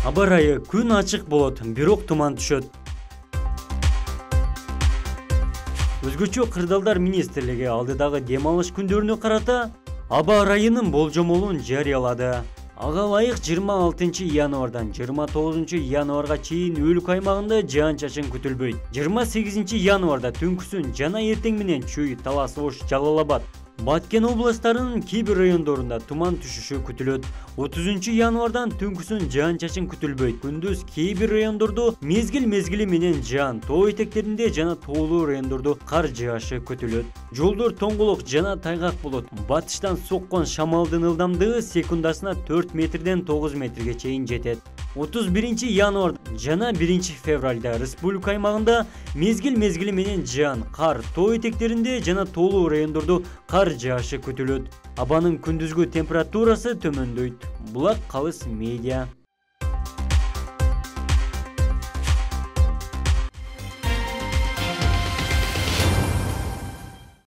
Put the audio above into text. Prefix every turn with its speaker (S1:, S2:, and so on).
S1: Аба ырайы күн ачык болот, бирок туман түшөт. Өзгөчө кырдаалдар министрлиги алдыдагы дем алыш күндөрүнө карата аба ырайынын болжомолун жарыялады. Ага ылайык 26 январдан 29 январга чейин өлкө аймагында жаан-чачын күтүлбөйт. 28 январда түнкүсүн жана эртең менен Чүй, Талас, Ош, Жалал-Абад, Баткен областарынын кээ бир райондорунда туман түшүшү күтүлөт. 30 январдан түнкүсүн жаан-чачын күтүлбөйт. Күндүз кээ бир райондордо мезгили менен жаан, тоо этектеринде жана тоолуу райондордо кар жаашы күтүлөт. Жолдор тоңголок жана тайгак болот. Батыштан соккон шамалдын ылдамдыгы секундасына 4 метрден 9 метрге чейин жетет. 31 январда жана 1 февралда республика аймагында мезгили менен жаан, кар, тоо этектеринде жана тоолуу райондордо кар жаашы күтүлөт. Абанын күндүзгү температурасы төмөндөйт. Булак Калыс Медиа.